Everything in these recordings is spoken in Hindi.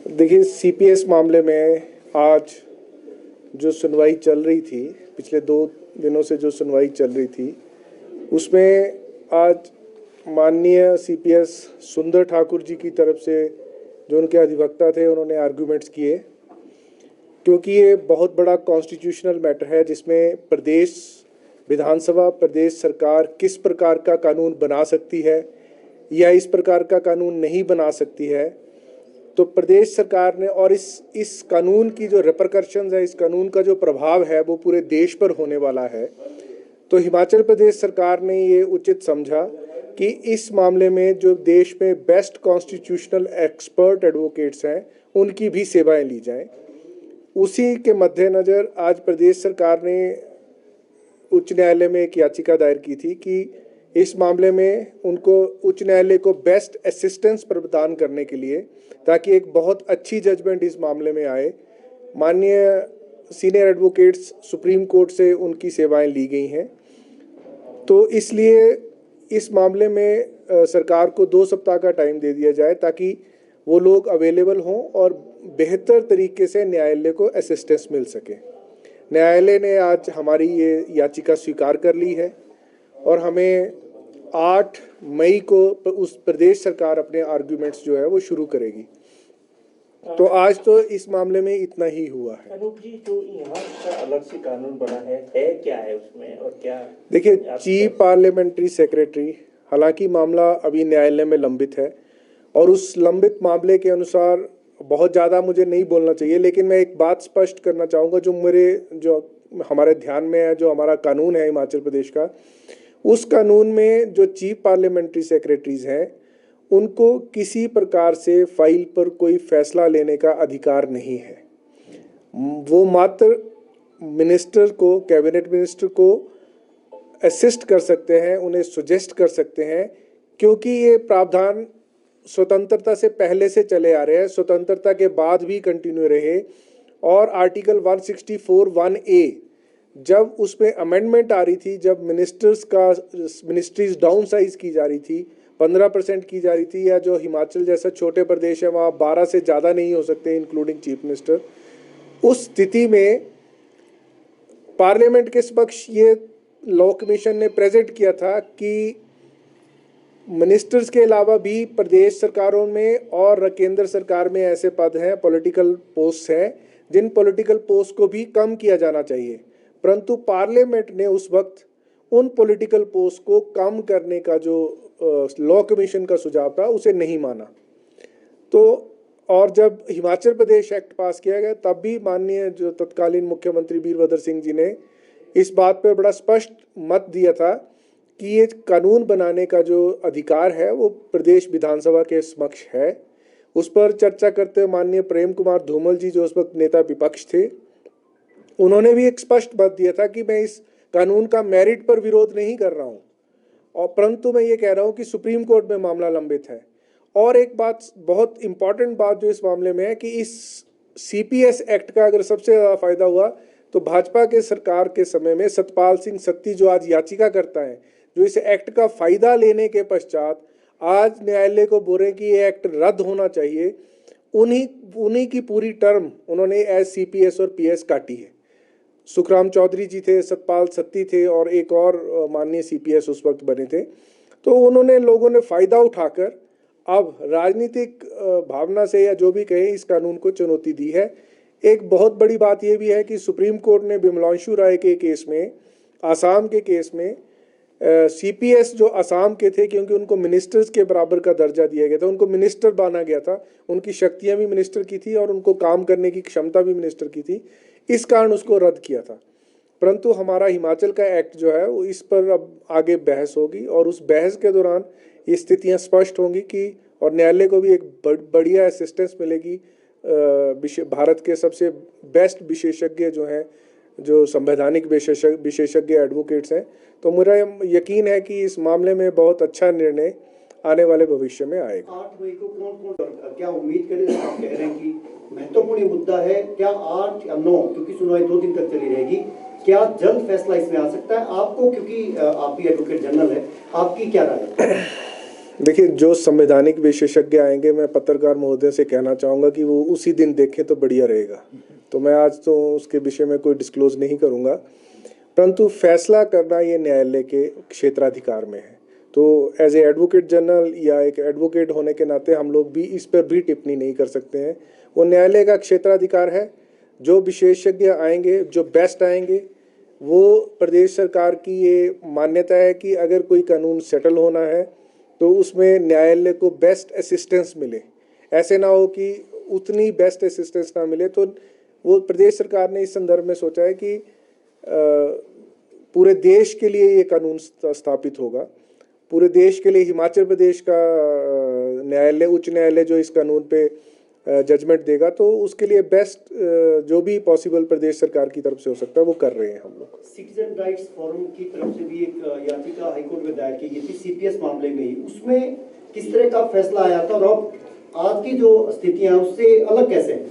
देखिए, सीपीएस मामले में आज जो सुनवाई चल रही थी, पिछले 2 दिनों से जो सुनवाई चल रही थी, उसमें आज माननीय सीपीएस सुंदर ठाकुर जी की तरफ से जो उनके अधिवक्ता थे, उन्होंने आर्गूमेंट्स किए, क्योंकि ये बहुत बड़ा कॉन्स्टिट्यूशनल मैटर है जिसमें प्रदेश विधानसभा, प्रदेश सरकार किस प्रकार का कानून बना सकती है या इस प्रकार का कानून नहीं बना सकती है। तो प्रदेश सरकार ने, और इस कानून की जो रिपरकशंस है, इस कानून का जो प्रभाव है वो पूरे देश पर होने वाला है। तो हिमाचल प्रदेश सरकार ने ये उचित समझा कि इस मामले में जो देश में बेस्ट कॉन्स्टिट्यूशनल एक्सपर्ट एडवोकेट्स हैं, उनकी भी सेवाएं ली जाएं। उसी के मद्देनज़र आज प्रदेश सरकार ने उच्च न्यायालय में एक याचिका दायर की थी कि इस मामले में उनको उच्च न्यायालय को बेस्ट असिस्टेंस प्रदान करने के लिए, ताकि एक बहुत अच्छी जजमेंट इस मामले में आए। माननीय सीनियर एडवोकेट्स सुप्रीम कोर्ट से उनकी सेवाएं ली गई हैं, तो इसलिए इस मामले में सरकार को 2 सप्ताह का टाइम दे दिया जाए ताकि वो लोग अवेलेबल हों और बेहतर तरीके से न्यायालय को असिस्टेंस मिल सके। न्यायालय ने आज हमारी ये याचिका स्वीकार कर ली है और हमें 8 मई को उस प्रदेश सरकार अपने आर्गुमेंट्स जो है वो शुरू करेगी। तो आज तो इस मामले में इतना ही हुआ है। अनूप जी, जो यहाँ का अलग से कानून बना है क्या है उसमें और क्या? देखिए, चीफ पार्लियामेंट्री सेक्रेटरी, हालांकि मामला अभी न्यायालय में लंबित है और उस लंबित मामले के अनुसार बहुत ज़्यादा मुझे नहीं बोलना चाहिए, लेकिन मैं एक बात स्पष्ट करना चाहूँगा जो हमारे ध्यान में है, जो हमारा कानून है हिमाचल प्रदेश का, उस कानून में जो चीफ पार्लियामेंट्री सेक्रेटरीज हैं, उनको किसी प्रकार से फाइल पर कोई फैसला लेने का अधिकार नहीं है। वो मात्र मिनिस्टर को, कैबिनेट मिनिस्टर को असिस्ट कर सकते हैं, उन्हें सुजेस्ट कर सकते हैं, क्योंकि ये प्रावधान स्वतंत्रता से पहले से चले आ रहे हैं, स्वतंत्रता के बाद भी कंटिन्यू रहे। और आर्टिकल 164(1)(a) जब उसमें अमेंडमेंट आ रही थी, जब मिनिस्ट्रीज डाउन साइज की जा रही थी, 15% की जा रही थी, या जो हिमाचल जैसा छोटे प्रदेश है वहाँ 12 से ज़्यादा नहीं हो सकते इंक्लूडिंग चीफ मिनिस्टर, उस स्थिति में पार्लियामेंट के समक्ष ये लॉ कमीशन ने प्रेजेंट किया था कि मिनिस्टर्स के अलावा भी प्रदेश सरकारों में और केंद्र सरकार में ऐसे पद हैं, पॉलिटिकल पोस्ट हैं, जिन पॉलिटिकल पोस्ट को भी कम किया जाना चाहिए। परंतु पार्लियामेंट ने उस वक्त उन पॉलिटिकल पोस्ट को कम करने का जो लॉ कमीशन का सुझाव था, उसे नहीं माना। तो और जब हिमाचल प्रदेश एक्ट पास किया गया, तब भी माननीय जो तत्कालीन मुख्यमंत्री वीरभद्र सिंह जी ने इस बात पर बड़ा स्पष्ट मत दिया था कि ये कानून बनाने का जो अधिकार है वो प्रदेश विधानसभा के समक्ष है। उस पर चर्चा करते हुए माननीय प्रेम कुमार धूमल जी, जो उस वक्त नेता विपक्ष थे, उन्होंने भी एक स्पष्ट मत दिया था कि मैं इस कानून का मेरिट पर विरोध नहीं कर रहा हूँ, और परंतु मैं ये कह रहा हूँ कि सुप्रीम कोर्ट में मामला लंबित है। और एक बात, बहुत इंपॉर्टेंट बात जो इस मामले में है कि इस सीपीएस एक्ट का अगर सबसे ज़्यादा फायदा हुआ तो भाजपा के सरकार के समय में सतपाल सिंह सत्ती, जो आज याचिका करता है, जो इस एक्ट का फायदा लेने के पश्चात आज न्यायालय को बोल रहे कि ये एक्ट रद्द होना चाहिए, उन्हीं की पूरी टर्म उन्होंने एज सीपीएस और पीएस काटी है। सुखराम चौधरी जी थे, सतपाल सत्ती थे और एक और माननीय सीपीएस उस वक्त बने थे। तो उन्होंने, लोगों ने फ़ायदा उठाकर अब राजनीतिक भावना से या जो भी कहें, इस कानून को चुनौती दी है। एक बहुत बड़ी बात यह भी है कि सुप्रीम कोर्ट ने विमलांशु राय के केस में, आसाम के केस में, सीपीएस जो असम के थे, क्योंकि उनको मिनिस्टर्स के बराबर का दर्जा दिया गया था, उनको मिनिस्टर माना गया था, उनकी शक्तियां भी मिनिस्टर की थी और उनको काम करने की क्षमता भी मिनिस्टर की थी, इस कारण उसको रद्द किया था। परंतु हमारा हिमाचल का एक्ट जो है वो इस पर अब आगे बहस होगी और उस बहस के दौरान ये स्थितियां स्पष्ट होंगी कि, और न्यायालय को भी एक बढ़िया असिस्टेंस मिलेगी। भारत के सबसे बेस्ट विशेषज्ञ जो हैं, जो संवैधानिक विशेषज्ञ एडवोकेट्स हैं, तो मेरा यकीन है कि इस मामले में बहुत अच्छा निर्णय आने वाले भविष्य में आएगा। 8 मई को कौन क्या उम्मीद करें? आप कह रहे हैं कि महत्वपूर्ण मुद्दा है, क्या 8 या 9, क्योंकि सुनवाई 2 दिन तक चली रहेगी, क्या जल्द फैसला इसमें आ सकता है आपको, क्योंकि आप भी एडवोकेट जनरल है, आपकी क्या राय है? देखिए, जो संवैधानिक विशेषज्ञ आएंगे, मैं पत्रकार महोदय से कहना चाहूँगा कि वो उसी दिन देखें तो बढ़िया रहेगा। तो मैं आज तो उसके विषय में कोई डिस्क्लोज नहीं करूँगा, परंतु फैसला करना ये न्यायालय के क्षेत्राधिकार में है। तो एज ए एडवोकेट जनरल या एक एडवोकेट होने के नाते हम लोग भी इस पर भी टिप्पणी नहीं कर सकते हैं। वो न्यायालय का क्षेत्राधिकार है। जो विशेषज्ञ आएंगे, जो बेस्ट आएंगे, वो प्रदेश सरकार की ये मान्यता है कि अगर कोई कानून सेटल होना है तो उसमें न्यायालय को बेस्ट असिस्टेंस मिले। ऐसे ना हो कि उतनी बेस्ट असिस्टेंस ना मिले। तो वो प्रदेश सरकार ने इस संदर्भ में सोचा है कि पूरे देश के लिए ये कानून स्थापित होगा। पूरे देश के लिए हिमाचल प्रदेश का न्यायालय, उच्च न्यायालय जो इस कानून पे जजमेंट देगा, तो उसके लिए बेस्ट जो भी पॉसिबल प्रदेश सरकार की तरफ से हो सकता है वो कर रहे हैं हम लोग। सिटीजन राइट्स फोरम की तरफ से भी एक याचिका हाईकोर्ट में दायर की गई थी सीपीएस मामले में ही। उसमें किस तरह का फैसला आया था और अब आज की जो स्थितियां उससे अलग कैसे हैं?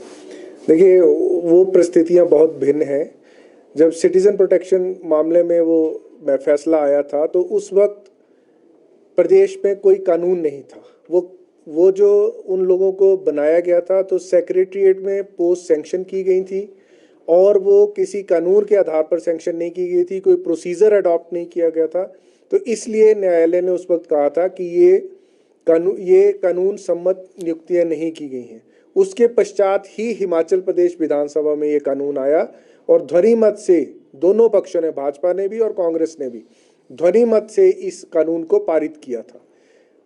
देखिए, वो परिस्थितियां बहुत भिन्न हैं। जब सिटीजन प्रोटेक्शन मामले में वो फैसला आया था तो उस वक्त प्रदेश में कोई कानून नहीं था। वो जो उन लोगों को बनाया गया था तो सेक्रेटरीट में पोस्ट सैंक्शन की गई थी और वो किसी कानून के आधार पर सैंक्शन नहीं की गई थी, कोई प्रोसीजर अडॉप्ट नहीं किया गया था। तो इसलिए न्यायालय ने उस वक्त कहा था कि ये कानून सम्मत नियुक्तियां नहीं की गई हैं। उसके पश्चात ही हिमाचल प्रदेश विधानसभा में ये कानून आया और ध्वनिमत से दोनों पक्षों ने, भाजपा ने भी और कांग्रेस ने भी, ध्वनिमत से इस कानून को पारित किया था।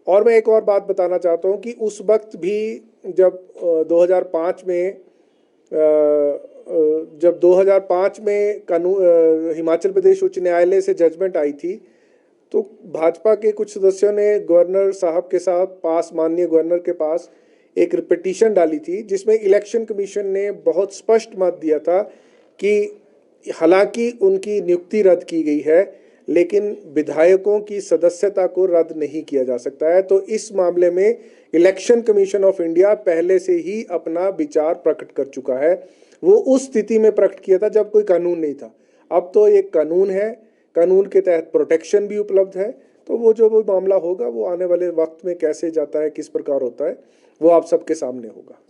और मैं एक और बात बताना चाहता हूँ कि उस वक्त भी जब 2005 में कानून हिमाचल प्रदेश उच्च न्यायालय से जजमेंट आई थी तो भाजपा के कुछ सदस्यों ने गवर्नर साहब के साथ माननीय गवर्नर के पास एक पिटीशन डाली थी जिसमें इलेक्शन कमीशन ने बहुत स्पष्ट मत दिया था कि हालांकि उनकी नियुक्ति रद्द की गई है लेकिन विधायकों की सदस्यता को रद्द नहीं किया जा सकता है। तो इस मामले में इलेक्शन कमीशन ऑफ इंडिया पहले से ही अपना विचार प्रकट कर चुका है। वो उस स्थिति में प्रकट किया था जब कोई कानून नहीं था। अब तो एक कानून है, कानून के तहत प्रोटेक्शन भी उपलब्ध है। तो वो मामला होगा, वो आने वाले वक्त में कैसे जाता है, किस प्रकार होता है, वो आप सबके सामने होगा।